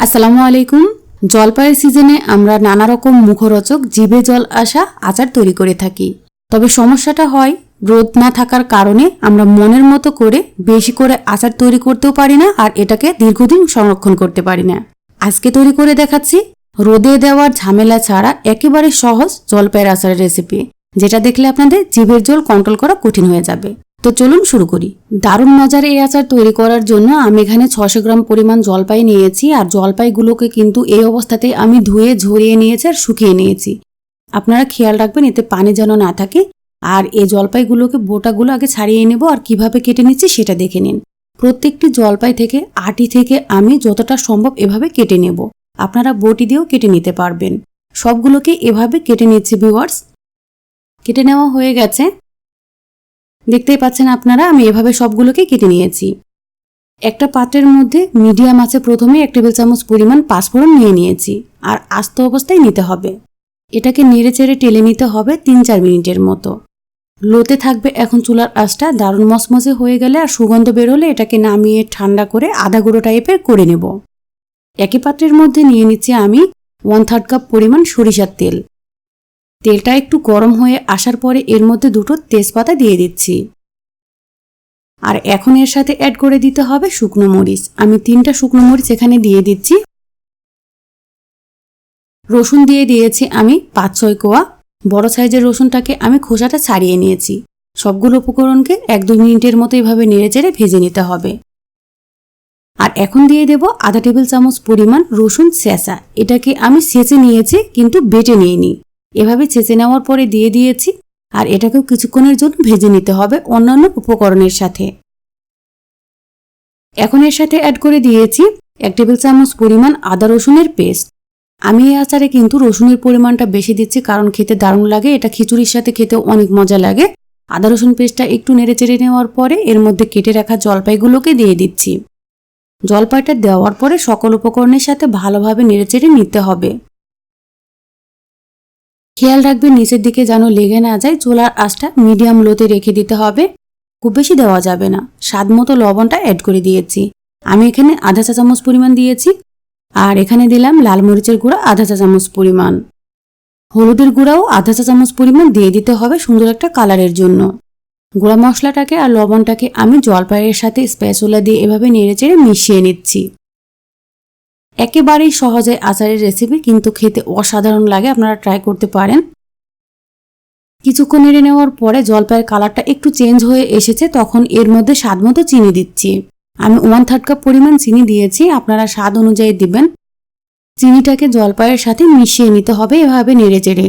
আসসালামু আলাইকুম। জলপাইয়ের সিজনে আমরা নানা রকম মুখরোচক জিভে জল আসা আচার তৈরি করে থাকি। তবে সমস্যাটা হয় রোদ না থাকার কারণে আমরা মনের মতো করে বেশি করে আচার তৈরি করতেও পারি না, আর এটাকে দীর্ঘদিন সংরক্ষণ করতে পারি না। আজকে তৈরি করে দেখাচ্ছি রোদে দেওয়ার ঝামেলা ছাড়া একেবারে সহজ জলপাইয়ের আচারের রেসিপি, যেটা দেখলে আপনাদের জিভের জল কন্ট্রোল করা কঠিন হয়ে যাবে। তো চলুন শুরু করি। দারুণ মজার এই আচার তৈরি করার জন্য আমি এখানে 600 গ্রাম পরিমাণ জলপাই নিয়েছি। আর জলপাইগুলোকে কিন্তু এই অবস্থাতে আমি ধুয়ে ঝরিয়ে নিয়েছি আর শুকিয়ে নিয়েছি। আপনারা খেয়াল রাখবেন এতে পানি যেন না থাকে। আর এই জলপাইগুলোকে বোটাগুলো আগে ছাড়িয়ে নেব, আর কিভাবে কেটে নিচ্ছি সেটা দেখে নিন। প্রত্যেকটি জলপাই থেকে আটি থেকে আমি যতটা সম্ভব এভাবে কেটে নেব। আপনারা বটি দিয়েও কেটে নিতে পারবেন। সবগুলোকে এভাবে কেটে নিচ্ছি ভিউয়ার্স। কেটে নেওয়া হয়ে গেছে, দেখতেই পাচ্ছেন আপনারা। আমি এভাবে সবগুলোকে কেটে নিয়েছি। একটা পাত্রের মধ্যে মিডিয়াম আছে প্রথমে 1 টেবিল চামচ পরিমাণ পাঁচফোড়ন নিয়ে নিয়েছি, আর আস্ত অবস্থায় নিতে হবে। এটাকে নেড়ে চেড়ে টেলে নিতে হবে 3-4 মিনিটের মতো। লোতে থাকবে এখন চুলার আঁচটা। দারুণ মচমচে হয়ে গেলে আর সুগন্ধ বের হলে এটাকে নামিয়ে ঠান্ডা করে আধা গুঁড়ো টাইপের করে নেব। একই পাত্রের মধ্যে নিয়ে নিচ্ছি আমি 1/3 কাপ পরিমাণ সরিষার তেল। তেলটা একটু গরম হয়ে আসার পরে এর মধ্যে 2টো তেজপাতা দিয়ে দিচ্ছি। আর এখন এর সাথে অ্যাড করে দিতে হবে শুকনো মরিচ। আমি 3টা শুকনো মরিচ এখানে দিয়ে দিচ্ছি। রসুন দিয়ে দিয়েছি আমি 5-6 কোয়া। বড় সাইজের রসুনটাকে আমি খোসাটা ছাড়িয়ে নিয়েছি। সবগুলো উপকরণকে 1-2 মিনিটের মতো এভাবে নেড়েচেড়ে ভেজে নিতে হবে। আর এখন দিয়ে দেব আধা টেবিল চামচ পরিমাণ রসুন ছেঁচা। এটাকে আমি ছেঁচে নিয়েছি কিন্তু বেটে নিইনি। এভাবে ছেঁচে নেওয়ার পরে দিয়ে দিয়েছি। আর এটাকেও কিছুক্ষণের জন্য ভেজে নিতে হবে অন্যান্য উপকরণের সাথে। এখন এর সাথে অ্যাড করে দিয়েছি 1 টেবিল চামচ পরিমাণ আদা রসুনের পেস্ট। আমি এই আচারে কিন্তু রসুনের পরিমাণটা বেশি দিচ্ছি, কারণ খেতে দারুণ লাগে। এটা খিচুড়ির সাথে খেতে অনেক মজা লাগে। আদা রসুন পেস্টটা একটু নেড়ে চেড়ে নেওয়ার পরে এর মধ্যে কেটে রাখা জলপাইগুলোকে দিয়ে দিচ্ছি। জলপাইটা দেওয়ার পরে সকল উপকরণের সাথে ভালোভাবে নেড়ে চেড়ে নিতে হবে। খেয়াল রাখবেন নিচের দিকে যেন লেগে না যায়। চুলার আঁচটা মিডিয়াম লোতে রেখে দিতে হবে, খুব বেশি দেওয়া যাবে না। স্বাদ মতো লবণটা অ্যাড করে দিয়েছি। আমি এখানে আধা চা চামচ পরিমাণ দিয়েছি। আর এখানে দিলাম লাল মরিচের গুঁড়া আধা চা চামচ পরিমাণ। হলুদের গুঁড়াও আধা চা চামচ পরিমাণ দিয়ে দিতে হবে সুন্দর একটা কালারের জন্য। গুঁড়া মশলাটাকে আর লবণটাকে আমি জলপাইয়ের সাথে স্প্যাচুলা দিয়ে এভাবে নেড়েচেড়ে মিশিয়ে নিচ্ছি। একেবারেই সহজে আচারের রেসিপি, কিন্তু খেতে অসাধারণ লাগে। আপনারা ট্রাই করতে পারেন। কিছুক্ষণ নেড়ে নেওয়ার পরে জলপাইয়ের কালারটা একটু চেঞ্জ হয়ে এসেছে, তখন এর মধ্যে স্বাদ মতো চিনি দিচ্ছি। আমি 1/3 কাপ পরিমাণ চিনি দিয়েছি। আপনারা স্বাদ অনুযায়ী দিবেন। চিনিটাকে জলপাইয়ের সাথে মিশিয়ে নিতে হবে এভাবে নেড়েচেড়ে।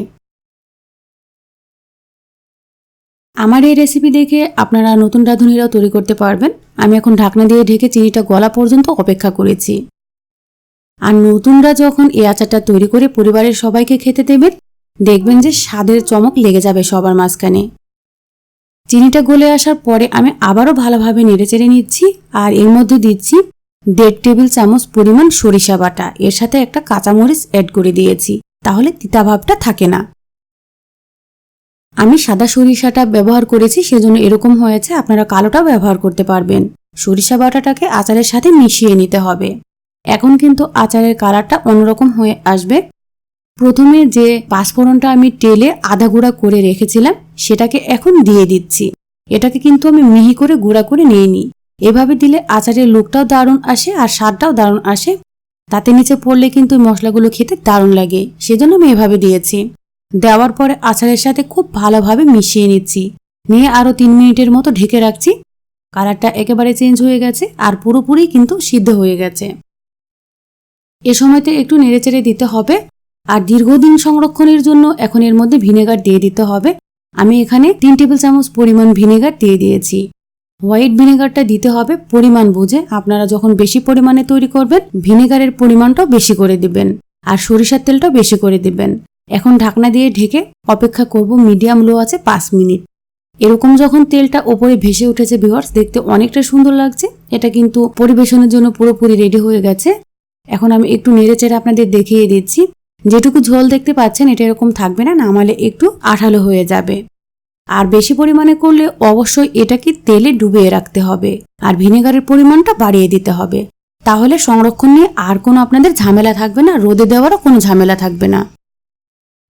আমার এই রেসিপি দেখে আপনারা নতুন রাঁধুনিরাও তৈরি করতে পারবেন। আমি এখন ঢাকনা দিয়ে ঢেকে চিনিটা গলা পর্যন্ত অপেক্ষা করেছি। আর নতুনরা যখন এই আচারটা তৈরি করে পরিবারের সবাইকে খেতে দেবেন, দেখবেন যে স্বাদের চমক লেগে যাবে সবার মাঝখানে। চিনিটা গলে আসার পরে আমি আবারও ভালোভাবে নেড়েচেড়ে নিচ্ছি। আর এর মধ্যে দিচ্ছি 1.5 টেবিল চামচ পরিমাণ সরিষা বাটা। এর সাথে একটা কাঁচামরিচ অ্যাড করে দিয়েছি, তাহলে তিতা ভাবটা থাকে না। আমি সাদা সরিষাটা ব্যবহার করেছি, সেজন্য এরকম হয়েছে। আপনারা কালোটাও ব্যবহার করতে পারবেন। সরিষা বাটাটাকে আচারের সাথে মিশিয়ে নিতে হবে। এখন কিন্তু আচারের কালারটা অন্যরকম হয়ে আসবে। প্রথমে যে পাঁচফোড়নটা আমি তেলে আধা গুঁড়া করে রেখেছিলাম সেটাকে এখন দিয়ে দিচ্ছি। এটাকে কিন্তু আমি মিহি করে গুঁড়া করে নিইনি। এভাবে দিলে আচারের লুকটাও দারুণ আসে আর স্বাদটাও দারুণ আসে। তাতে নিচে পড়লে কিন্তু মশলাগুলো খেতে দারুণ লাগে, সেজন্য আমি এভাবে দিয়েছি। দেওয়ার পরে আচারের সাথে খুব ভালোভাবে মিশিয়ে নিচ্ছি। নিয়ে আরও 3 মিনিটের মতো ঢেকে রাখছি। কালারটা একেবারে চেঞ্জ হয়ে গেছে আর পুরোপুরি কিন্তু সিদ্ধ হয়ে গেছে। এ সময়তে একটু নেড়েচেড়ে দিতে হবে। আর দীর্ঘদিন সংরক্ষণের জন্য এখন এর মধ্যে ভিনেগার দিয়ে দিতে হবে। আমি এখানে 3 টেবিল চামচ পরিমাণ ভিনেগার দিয়ে দিয়েছি। হোয়াইট ভিনেগারটা দিতে হবে পরিমাণ বুঝে। আপনারা যখন বেশি পরিমাণে তৈরি করবেন ভিনেগারের পরিমাণটাও বেশি করে দিবেন, আর সরিষার তেলটাও বেশি করে দিবেন। এখন ঢাকনা দিয়ে ঢেকে অপেক্ষা করব মিডিয়াম লো আছে 5 মিনিট। এরকম যখন তেলটা ওপরে ভেসে উঠেছে ভিউয়ার্স, দেখতে অনেকটা সুন্দর লাগছে। এটা কিন্তু পরিবেশনের জন্য পুরোপুরি রেডি হয়ে গেছে। এখন আমি একটু নেড়েচেড়ে আপনাদের দেখিয়ে দিচ্ছি। যেটুকু ঝোল দেখতে পাচ্ছেন এটা এরকম থাকবে না, নামালে একটু আঠালো হয়ে যাবে। আর বেশি পরিমাণে করলে অবশ্যই এটাকে তেলে ডুবিয়ে রাখতে হবে, আর ভিনেগারের পরিমাণটা বাড়িয়ে দিতে হবে। তাহলে সংরক্ষণ নিয়ে আর কোনো আপনাদের ঝামেলা থাকবে না, রোদে দেওয়ারও কোনো ঝামেলা থাকবে না।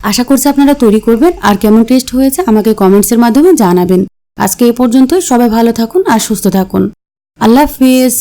আশা করছি আপনারা তৈরি করবেন, আর কেমন টেস্ট হয়েছে আমাকে কমেন্টসের মাধ্যমে জানাবেন। আজকে এ পর্যন্তই। সবাই ভালো থাকুন আর সুস্থ থাকুন। আল্লাহ হাফিজ।